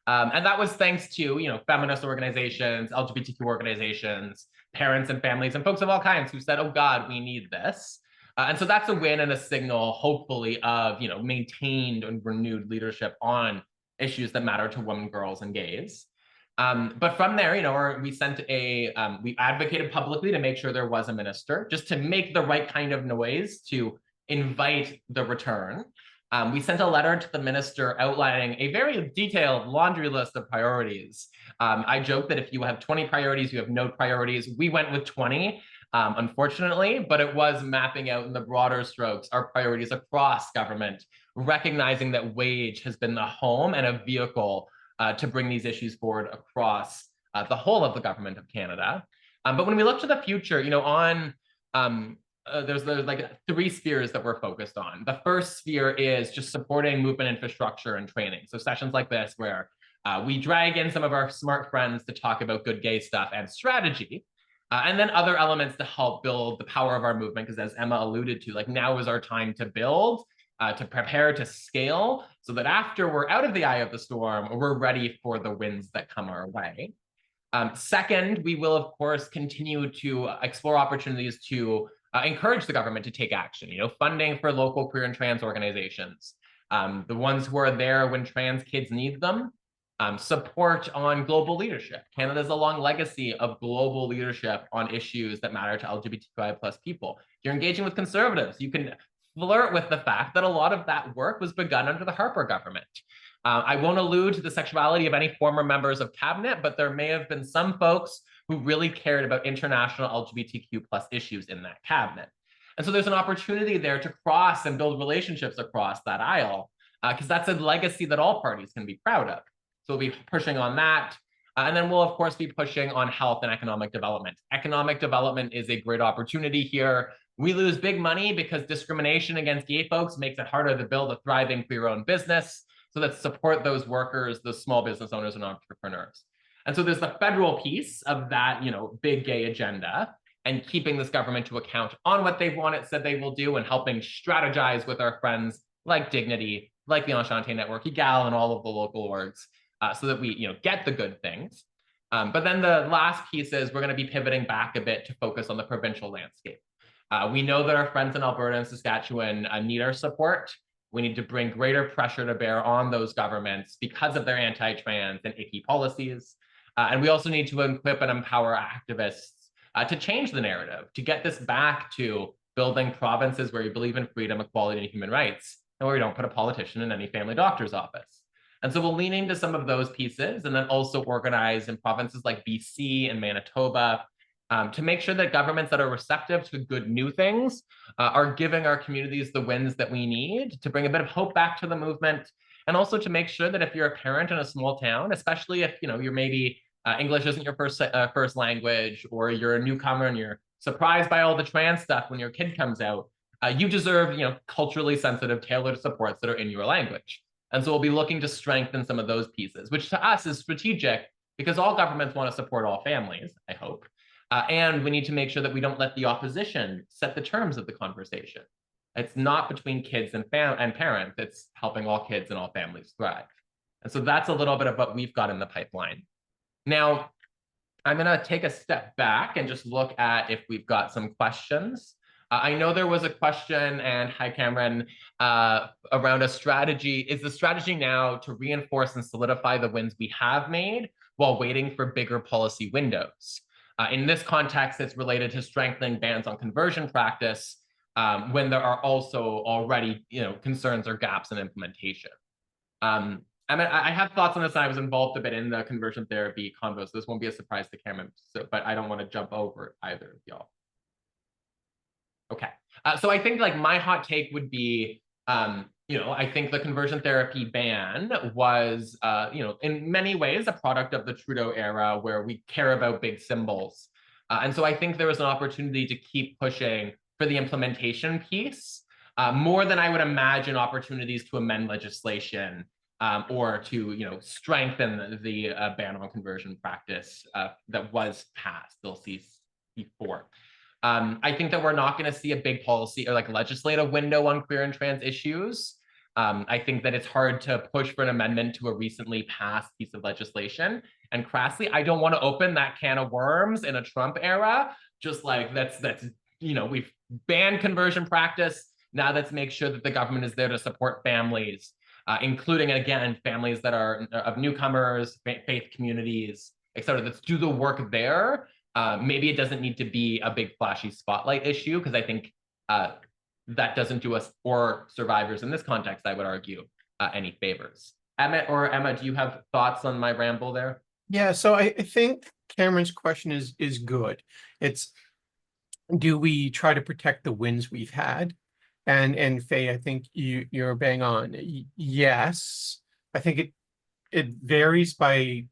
And that was thanks to, feminist organizations, LGBTQ organizations, parents and families, and folks of all kinds who said, oh God, we need this. And so that's a win and a signal, hopefully, of, maintained and renewed leadership on issues that matter to women, girls, and gays. But from there, we advocated publicly to make sure there was a minister, just to make the right kind of noise to invite the return. We sent a letter to the minister outlining a very detailed laundry list of priorities. I joke that if you have 20 priorities, you have no priorities. We went with 20, unfortunately, but it was mapping out in the broader strokes our priorities across government, recognizing that wage has been the home and a vehicle to bring these issues forward across the whole of the government of Canada. But when we look to the future, there's like 3 spheres that we're focused on. The first sphere is just supporting movement infrastructure and training. So sessions like this, where we drag in some of our smart friends to talk about good gay stuff and strategy, and then other elements to help build the power of our movement, because as Emma alluded to, like, now is our time to build, to prepare, to scale, so that after we're out of the eye of the storm, we're ready for the winds that come our way. Second, we will, of course, continue to explore opportunities to encourage the government to take action, funding for local queer and trans organizations, the ones who are there when trans kids need them, support on global leadership. Canada has a long legacy of global leadership on issues that matter to LGBTQI+ people. If you're engaging with conservatives, you can flirt with the fact that a lot of that work was begun under the Harper government. I won't allude to the sexuality of any former members of cabinet, but there may have been some folks who really cared about international LGBTQ+ issues in that cabinet. And so there's an opportunity there to cross and build relationships across that aisle, because that's a legacy that all parties can be proud of. So we'll be pushing on that. And then we'll, of course, be pushing on health and economic development. Economic development is a great opportunity here. We lose big money because discrimination against gay folks makes it harder to build a thriving queer-owned business. So let's support those workers, those small business owners and entrepreneurs. And so there's the federal piece of that, big gay agenda, and keeping this government to account on what they've said they will do, and helping strategize with our friends like Dignity, like the Enchante Network, EGAL, and all of the local orgs, so that we get the good things. But then the last piece is we're going to be pivoting back a bit to focus on the provincial landscape. We know that our friends in Alberta and Saskatchewan need our support. We need to bring greater pressure to bear on those governments because of their anti-trans and icky policies. And we also need to equip and empower activists to change the narrative, to get this back to building provinces where you believe in freedom, equality, and human rights, and where you don't put a politician in any family doctor's office. And so we'll lean into some of those pieces, and then also organize in provinces like BC and Manitoba to make sure that governments that are receptive to good new things are giving our communities the wins that we need to bring a bit of hope back to the movement, and also to make sure that if you're a parent in a small town, especially if you're maybe English isn't your first language, or you're a newcomer and you're surprised by all the trans stuff when your kid comes out, you deserve culturally sensitive, tailored supports that are in your language. And so we'll be looking to strengthen some of those pieces, which to us is strategic because all governments want to support all families, I hope. And we need to make sure that we don't let the opposition set the terms of the conversation. It's not between kids and parents, it's helping all kids and all families thrive. And so that's a little bit of what we've got in the pipeline. Now, I'm going to take a step back and just look at if we've got some questions. I know there was a question, and hi, Cameron, around a strategy. Is the strategy now to reinforce and solidify the wins we have made while waiting for bigger policy windows? In this context, it's related to strengthening bans on conversion practice when there are also already concerns or gaps in implementation. I have thoughts on this, and I was involved a bit in the conversion therapy convo, so this won't be a surprise to Cameron, but I don't want to jump over either of y'all. Okay, so I think my hot take would be, I think the conversion therapy ban was, in many ways a product of the Trudeau era where we care about big symbols. And so I think there was an opportunity to keep pushing for the implementation piece, more than I would imagine opportunities to amend legislation or to, strengthen the ban on conversion practice that was passed, Bill C-4. I think that we're not going to see a big policy or legislative window on queer and trans issues. I think that it's hard to push for an amendment to a recently passed piece of legislation. And crassly, I don't want to open that can of worms in a Trump era. Just that's we've banned conversion practice. Now let's make sure that the government is there to support families, including, again, families that are of newcomers, faith communities, et cetera. Let's do the work there. Maybe it doesn't need to be a big flashy spotlight issue, because I think that doesn't do us or survivors in this context, I would argue, any favors. Emmett or Emma, do you have thoughts on my ramble there? Yeah, so I think Cameron's question is good. It's, do we try to protect the wins we've had? And Faye, I think you're bang on. Yes, I think it varies by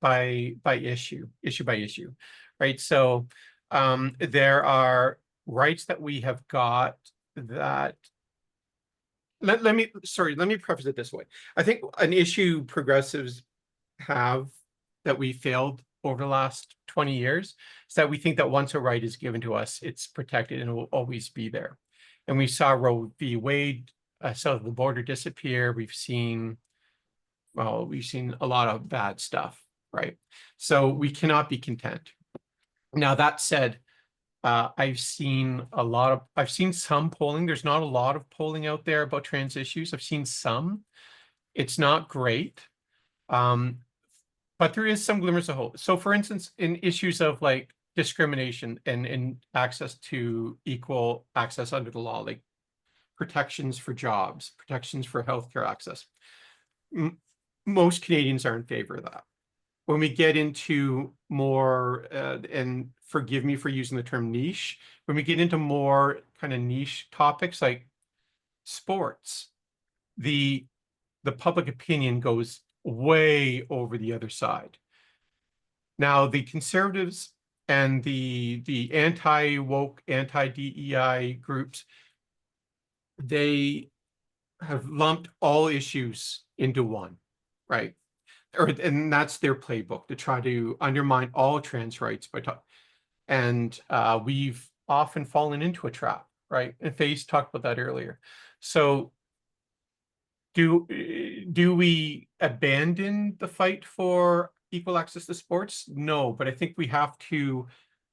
issue by issue, right? So there are rights that we have got that let me preface it this way. I think an issue progressives have that we failed over the last 20 years is that we think that once a right is given to us, it's protected and it will always be there. And we saw Roe v. Wade south of the border disappear. We've seen a lot of bad stuff, right? So we cannot be content. Now, that said, I've seen some polling. There's not a lot of polling out there about trans issues. I've seen some. It's not great, but there is some glimmers of hope. So for instance, in issues of discrimination and access to equal access under the law, like protections for jobs, protections for healthcare access, most Canadians are in favor of that. when we get into more, and forgive me for using the term niche, when we get into more kind of niche topics like sports, the public opinion goes way over the other side. Now, the conservatives and the anti-woke, anti-DEI groups, they have lumped all issues into one, right? And that's their playbook, to try to undermine all trans rights by and we've often fallen into a trap, right? And Faye's talked about that earlier. So do we abandon the fight for equal access to sports? No, but I think we have to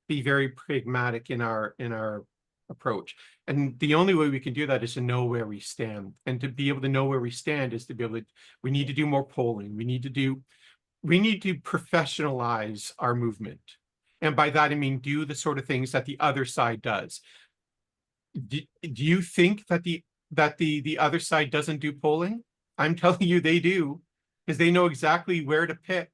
be very pragmatic in our approach. And the only way we can do that is to know where we stand. And to be able to know where we stand is to be able to, we need to do more polling. We need to professionalize our movement. And by that, I mean, do the sort of things that the other side does. Do you think that the other side doesn't do polling? I'm telling you they do, because they know exactly where to pick,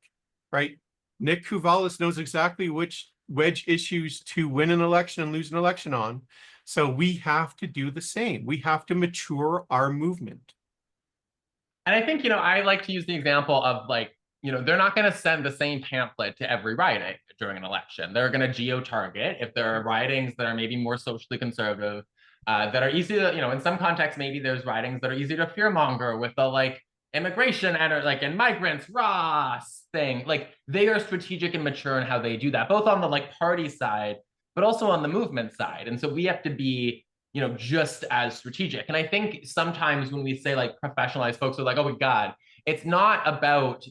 right? Nick Kouvalis knows exactly which wedge issues to win an election and lose an election on. So we have to do the same. We have to mature our movement. And I think, I like to use the example of like, they're not going to send the same pamphlet to every riding during an election. They're going to geo-target if there are ridings that are maybe more socially conservative, that are easy to, in some contexts, maybe there's ridings that are easy to fearmonger with the like immigration and migrants, Ross thing. Like they are strategic and mature in how they do that, both on the like party side, but also on the movement side. And so we have to be, just as strategic. And I think sometimes when we say like professionalized, folks are like, oh my God, it's not about,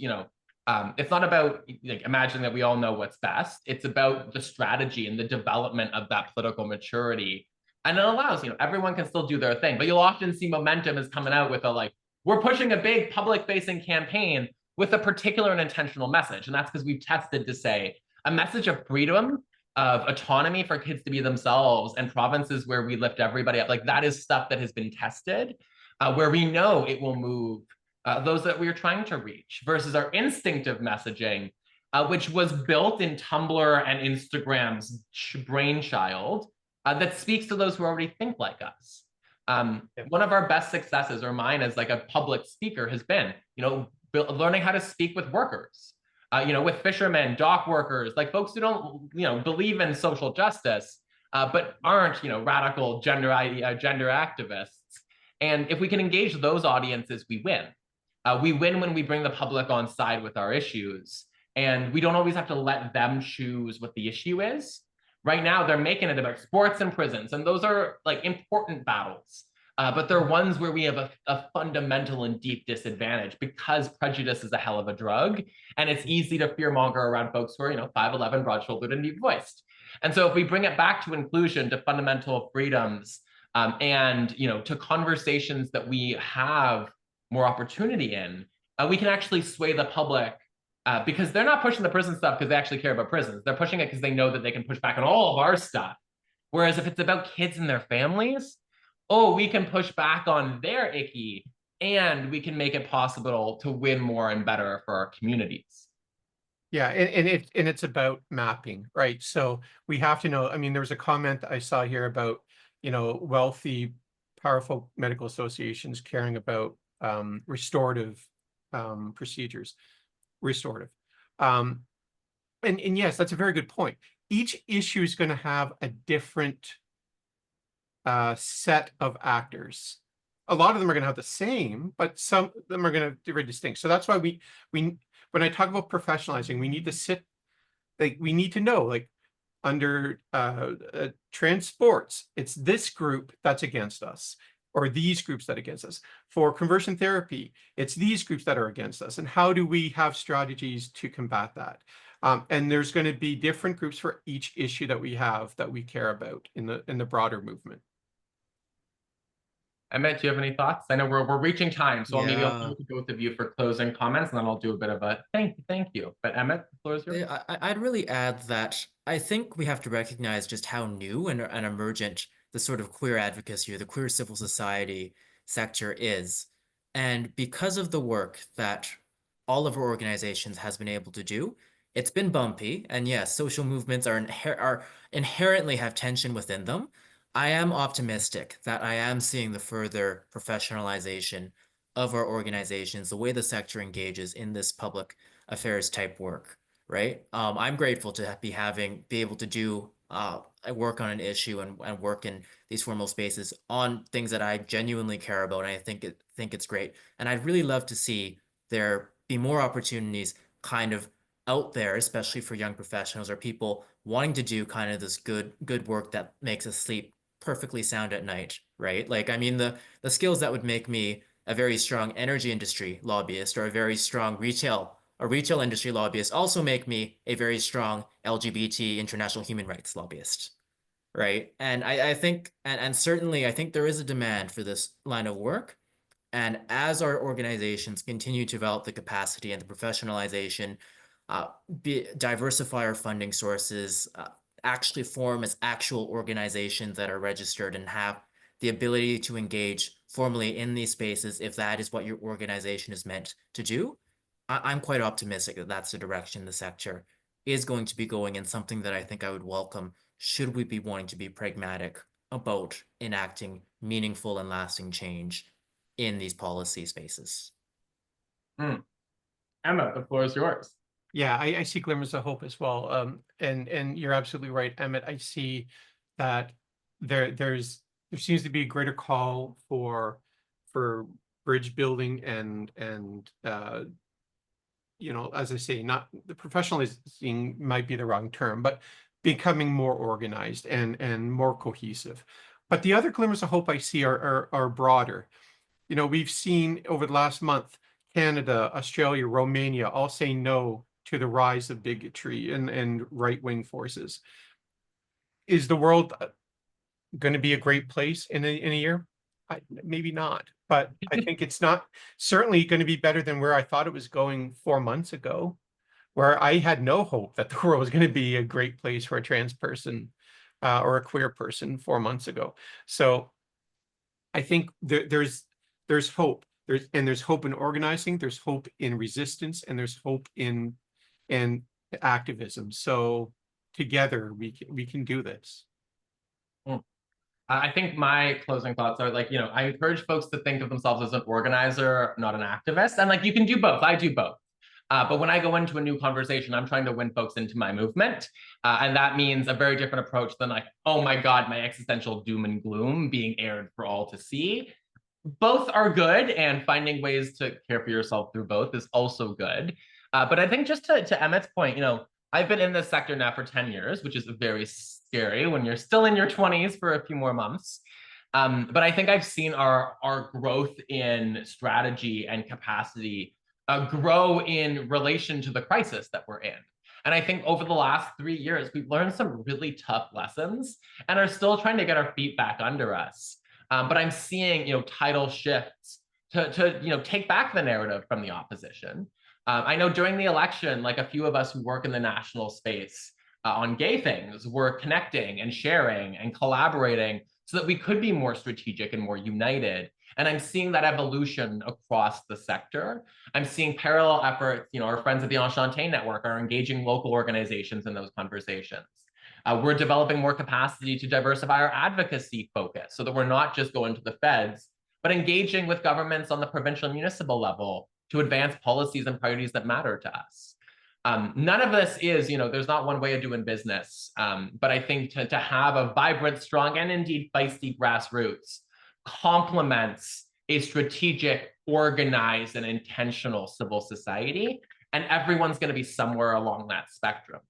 it's not about like imagining that we all know what's best. It's about the strategy and the development of that political maturity. And it allows, everyone can still do their thing, but you'll often see momentum is coming out with a like, we're pushing a big public facing campaign with a particular and intentional message. And that's because we've tested to say a message of freedom, of autonomy for kids to be themselves, and provinces where we lift everybody up. Like that is stuff that has been tested, where we know it will move those that we are trying to reach, versus our instinctive messaging, which was built in Tumblr and Instagram's brainchild, that speaks to those who already think like us. One of our best successes, or mine as like a public speaker, has been, learning how to speak with workers, with fishermen, dock workers, like folks who don't, believe in social justice, but aren't, radical gender activists. And if we can engage those audiences, we win. We win when we bring the public on side with our issues, and we don't always have to let them choose what the issue is. Right now, they're making it about sports and prisons, and those are like important battles. But they're ones where we have a fundamental and deep disadvantage because prejudice is a hell of a drug, and it's easy to fearmonger around folks who are, 5'11", broad-shouldered, and deep-voiced. And so if we bring it back to inclusion, to fundamental freedoms, and to conversations that we have more opportunity in, we can actually sway the public, because they're not pushing the prison stuff because they actually care about prisons. They're pushing it because they know that they can push back on all of our stuff. Whereas if it's about kids and their families, oh, we can push back on their icky, and we can make it possible to win more and better for our communities. Yeah, and it's about mapping, right? So we have to know. I mean, there was a comment I saw here about, wealthy, powerful medical associations caring about restorative procedures, restorative. And yes, that's a very good point. Each issue is going to have a different set of actors. A lot of them are going to have the same, but some of them are going to be very distinct. So that's why we when I talk about professionalizing, we need to sit, like we need to know, like under trans sports, it's this group that's against us, or these groups that are against us. For conversion therapy, it's these groups that are against us. And how do we have strategies to combat that? And there's going to be different groups for each issue that we have that we care about in the broader movement. Emmett, do you have any thoughts? I know we're reaching time, so maybe I'll Yeah. go to both of you for closing comments, and then I'll do a bit of a thank you. But Emmett, the floor is yours. I'd really add that I think we have to recognize just how new and emergent the sort of queer advocacy or the queer civil society sector is. And because of the work that all of our organizations has been able to do. It's been bumpy, and yes, social movements are inherently have tension within them. I am optimistic that I am seeing the further professionalization of our organizations, the way the sector engages in this public affairs type work, right? I'm grateful to be able to do work on an issue and work in these formal spaces on things that I genuinely care about, and I think it's great. And I'd really love to see there be more opportunities kind of out there, especially for young professionals or people wanting to do kind of this good work that makes us sleep perfectly sound at night, right? Like, I mean, the skills that would make me a very strong energy industry lobbyist or a very strong retail industry lobbyist also make me a very strong LGBT international human rights lobbyist, right? And I think, and certainly I think there is a demand for this line of work. And as our organizations continue to develop the capacity and the professionalization, diversify our funding sources, actually form as actual organizations that are registered and have the ability to engage formally in these spaces, if that is what your organization is meant to do, I'm quite optimistic that that's the direction the sector is going to be going, and something that I think I would welcome should we be wanting to be pragmatic about enacting meaningful and lasting change in these policy spaces. Emma, the floor is yours. Yeah, I see glimmers of hope as well. And you're absolutely right, Emmett. I see that there seems to be a greater call for bridge building and you know, as I say, not the professionalizing might be the wrong term, but becoming more organized and more cohesive. But the other glimmers of hope I see are broader. You know, we've seen over the last month, Canada, Australia, Romania all say no to the rise of bigotry and right-wing forces. Is the world going to be a great place in a year? Maybe not, but I think it's not certainly going to be better than where I thought it was going 4 months ago, where I had no hope that the world was going to be a great place for a trans person or a queer person 4 months ago. So I think there's hope. There's hope in organizing, there's hope in resistance, and there's hope in activism. So together we can do this. I think my closing thoughts are like, I encourage folks to think of themselves as an organizer, not an activist. And like, you can do both. I do both. But when I go into a new conversation, I'm trying to win folks into my movement. And that means a very different approach than like, oh my God, my existential doom and gloom being aired for all to see. Both are good, and finding ways to care for yourself through both is also good. But I think just to Emmett's point, I've been in this sector now for 10 years, which is very scary when you're still in your 20s for a few more months. But I think I've seen our growth in strategy and capacity grow in relation to the crisis that we're in. And I think over the last 3 years, we've learned some really tough lessons and are still trying to get our feet back under us. But I'm seeing, tidal shifts to take back the narrative from the opposition. I know during the election, like a few of us who work in the national space on gay things were connecting and sharing and collaborating so that we could be more strategic and more united. And I'm seeing that evolution across the sector. I'm seeing parallel efforts. Our friends at the Enchanté Network are engaging local organizations in those conversations. We're developing more capacity to diversify our advocacy focus so that we're not just going to the feds, but engaging with governments on the provincial and municipal level to advance policies and priorities that matter to us. None of this is, there's not one way of doing business, but I think to have a vibrant, strong, and indeed feisty grassroots complements a strategic, organized, and intentional civil society, and everyone's going to be somewhere along that spectrum.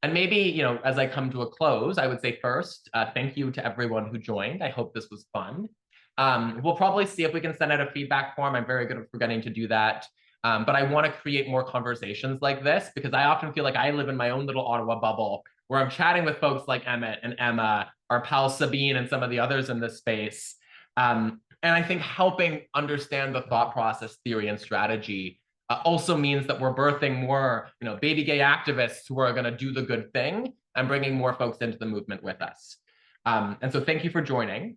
And maybe, as I come to a close, I would say first, thank you to everyone who joined. I hope this was fun. We'll probably see if we can send out a feedback form. I'm very good at forgetting to do that. But I want to create more conversations like this because I often feel like I live in my own little Ottawa bubble where I'm chatting with folks like Emmett and Emma, our pal Sabine, and some of the others in this space. And I think helping understand the thought process, theory, and strategy also means that we're birthing more, baby gay activists who are going to do the good thing and bringing more folks into the movement with us. And so thank you for joining.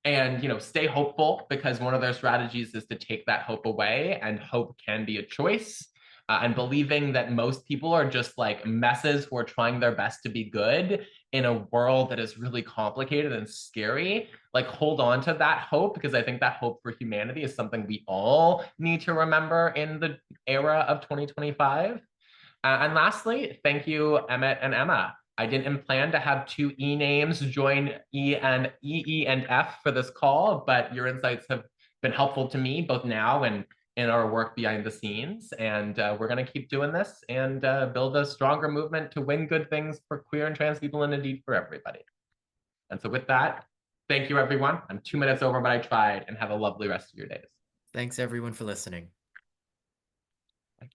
And, stay hopeful, because one of their strategies is to take that hope away, and hope can be a choice. And believing that most people are just like messes who are trying their best to be good in a world that is really complicated and scary. Like, hold on to that hope, because I think that hope for humanity is something we all need to remember in the era of 2025. And lastly, thank you, Emmett and Emma. I didn't plan to have two E names join E and F for this call, but your insights have been helpful to me, both now and in our work behind the scenes. And we're going to keep doing this and build a stronger movement to win good things for queer and trans people, and indeed for everybody. And so with that, thank you, everyone. I'm 2 minutes over, but I tried, and have a lovely rest of your days. Thanks everyone for listening. Bye.